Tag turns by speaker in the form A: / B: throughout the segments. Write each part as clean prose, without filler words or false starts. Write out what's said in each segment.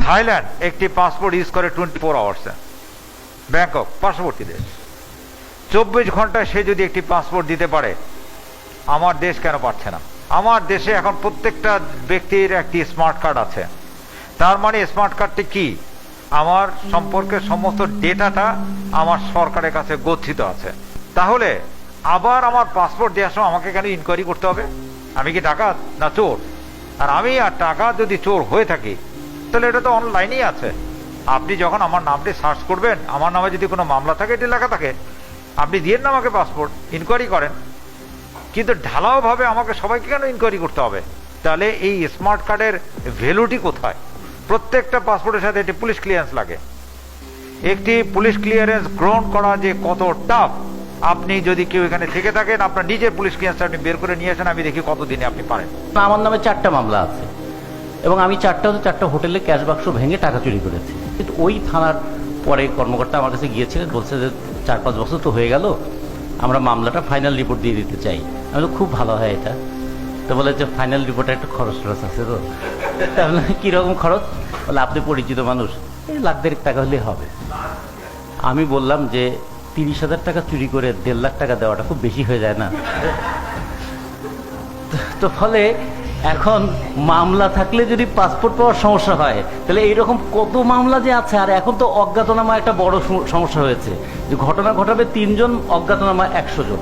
A: Thailand একটি passport use করে 24 আওয়ার্সে। Bangkok পার্শ্ববর্তী দেশ, 24 ঘন্টায় সে যদি একটি পাসপোর্ট দিতে পারে, আমার দেশ কেন পারছে না? আমার দেশে এখন প্রত্যেকটা ব্যক্তির একটি স্মার্ট কার্ড আছে। তার মানে স্মার্ট কার্ডটি কি? আমার সম্পর্কে সমস্ত ডেটাটা আমার সরকারের কাছে গচ্ছিত আছে। তাহলে আবার আমার পাসপোর্ট দেওয়ার সময় আমাকে কেন ইনকোয়ারি করতে হবে? আমি কি ডাকাত না চোর? আর আমি আর টাকা যদি চোর হয়ে থাকি, তাহলে এটা তো অনলাইনেই আছে। আপনি যখন আমার নামটি সার্চ করবেন, আমার নামে যদি কোনো মামলা থাকে, এটি লেখা থাকে, আপনি দিয়েন না আমাকে পাসপোর্ট, ইনকোয়ারি করেন। কিন্তু ঢালাওভাবে আমাকে সবাইকে কেন ইনকোয়ারি করতে হবে? তাহলে এই স্মার্ট কার্ডের ভ্যালুটি কোথায়? প্রত্যেকটা পাসপোর্টের সাথে একটি পুলিশ ক্লিয়ারেন্স লাগে। একটি পুলিশ ক্লিয়ারেন্স গ্রহণ করা যে কত টাফ, আপনি যদি কেউ এখানে থেকে থাকেন, আপনার নিজের পুলিশ ক্লিয়ারেন্সটা আপনি বের করে নিয়ে আসেন, আমি দেখি কতদিনে আপনি পারেন।
B: আমার নামে 4টা মামলা আছে এবং আমি 4টা হোটেলে ক্যাশ বাক্স ভেঙে টাকা চুরি করেছি। কিন্তু ওই থানার পরে কর্মকর্তা আমার কাছে গিয়েছিলেন, বলছে যে 4-5 বছর তো হয়ে গেল, আমরা মামলাটা ফাইনাল রিপোর্ট দিয়ে দিতে চাই। আমি তো খুব ভালো হয় এটা। তো বলে যে ফাইনাল রিপোর্টে একটা খরচ টরচ আছে। তো তাহলে কীরকম খরচ? বলে আপনি পরিচিত মানুষ, এই লাখ-দেড়েক টাকা হলেই হবে। আমি বললাম যে 30,000 টাকা চুরি করে 1.5 লাখ টাকা দেওয়াটা খুব বেশি হয়ে যায় না? তো ফলে এখন মামলা থাকলে যদি পাসপোর্ট পাওয়ার সমস্যা হয়, তাহলে এইরকম কত মামলা যে আছে। আর এখন তো অজ্ঞাতনামা একটা বড় সমস্যা হয়েছে, যে ঘটনা ঘটাবে 3 জন, অজ্ঞাতনামা 100 জন।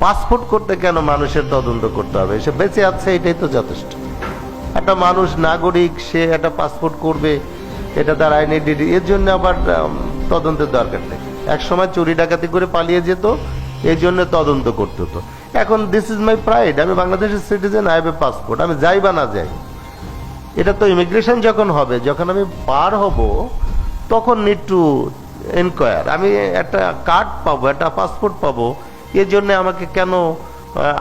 C: পাসপোর্ট করতে কেন মানুষের তদন্ত করতে হবে? সে বেঁচে আছে, এটাই তো যথেষ্ট। একটা মানুষ নাগরিক, সে একটা পাসপোর্ট করবে, এটা তার আইডেন্টিটি, এর জন্য আবার তদন্তের দরকার নেই। এক সময় চুরি ডাকাতি করে পালিয়ে যেত, এই জন্য তদন্ত করতে হতো। এখন দিস ইজ মাই প্রাইড, আমি বাংলাদেশের citizen, I have a passport. আমি যাই বা না যাই, এটা তো ইমিগ্রেশন যখন হবে, যখন আমি পার হব, তখন নিড টু এনকোয়ার। আমি একটা কার্ড পাবো, একটা পাসপোর্ট পাবো, এর জন্য আমাকে কেন,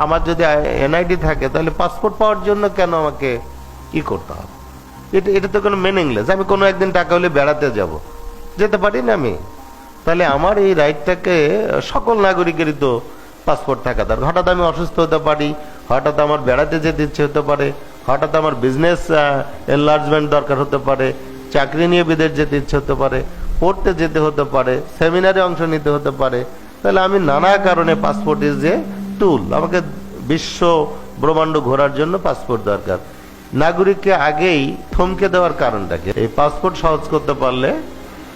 C: আমার যদি এনআইডি থাকে, তাহলে পাসপোর্ট পাওয়ার জন্য কেন আমাকে কি করতে হবে? এটা তো কোনো মিনিংলেস। আমি কোনো একদিন টাকা হলে বেড়াতে যাব, যেতে পারি না আমি, তাহলে আমার এই রাইটটাকে সকল নাগরিকেরই তো পাসপোর্ট থাকা দরকার। হঠাৎ আমি অসুস্থ হতে পারি, হঠাৎ আমার বেড়াতে যেতে ইচ্ছে হতে পারে, হঠাৎ আমার বিজনেস এনলার্জমেন্ট দরকার হতে পারে, চাকরি নিয়ে বিদেশ যেতে ইচ্ছে হতে পারে, পড়তে যেতে হতে পারে, সেমিনারে অংশ নিতে হতে পারে। তাহলে আমি নানা কারণে পাসপোর্ট ইজ এ টুল। আমাকে বিশ্ব ব্রহ্মাণ্ড ঘোরার জন্য পাসপোর্ট দরকার। নাগরিককে আগেই থমকে দেওয়ার কারণটা কি? এই পাসপোর্ট সহজ করতে পারলে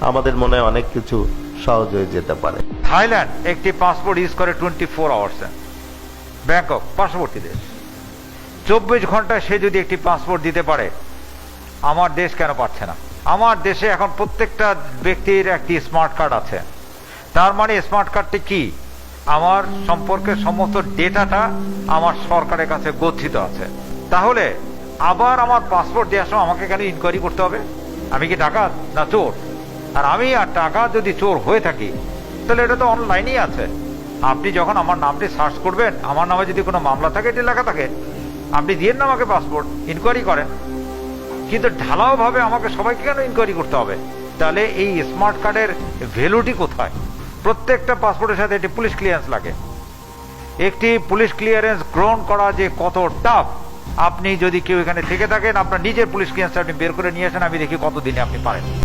C: আমাদের মনে হয় অনেক কিছু সহজ হয়ে যেতে পারে।
A: থাইল্যান্ড একটি পাসপোর্ট ইউজ করে 24 আওয়ার্সে। ব্যাংকক পার্শ্ববর্তী দেশ, 24 ঘন্টায় সে যদি একটি পাসপোর্ট দিতে পারে, আমার দেশ কেন পারছে না? আমার দেশে এখন প্রত্যেকটা ব্যক্তির একটি স্মার্ট কার্ড আছে। তার মানে স্মার্ট কার্ডটি কি? আমার সম্পর্কে সমস্ত ডেটাটা আমার সরকারের কাছে গচ্ছিত আছে। তাহলে আবার আমার পাসপোর্ট দেওয়ার সময় আমাকে কেন ইনকোয়ারি করতে হবে? আমি কি ডাকাত না চোর? আর আমি আর টাকা যদি চোর হয়ে থাকি, তাহলে এটা তো অনলাইনেই আছে। আপনি যখন আমার নামটি সার্চ করবেন, আমার নামে যদি কোনো মামলা থাকে, এটি লেখা থাকে, আপনি দিয়েন না আমাকে পাসপোর্ট, ইনকোয়ারি করেন। কিন্তু ঢালাওভাবে আমাকে সবাইকে কেন ইনকোয়ারি করতে হবে? তাহলে এই স্মার্ট কার্ডের ভ্যালুটি কোথায়? প্রত্যেকটা পাসপোর্টের সাথে একটি পুলিশ ক্লিয়ারেন্স লাগে। একটি পুলিশ ক্লিয়ারেন্স গ্রহণ করা যে কত টাফ, আপনি যদি কেউ এখানে থেকে থাকেন, আপনার নিজের পুলিশ ক্লিয়ারেন্সটা আপনি বের করে নিয়ে আসেন, আমি দেখি কতদিনে আপনি পারেন।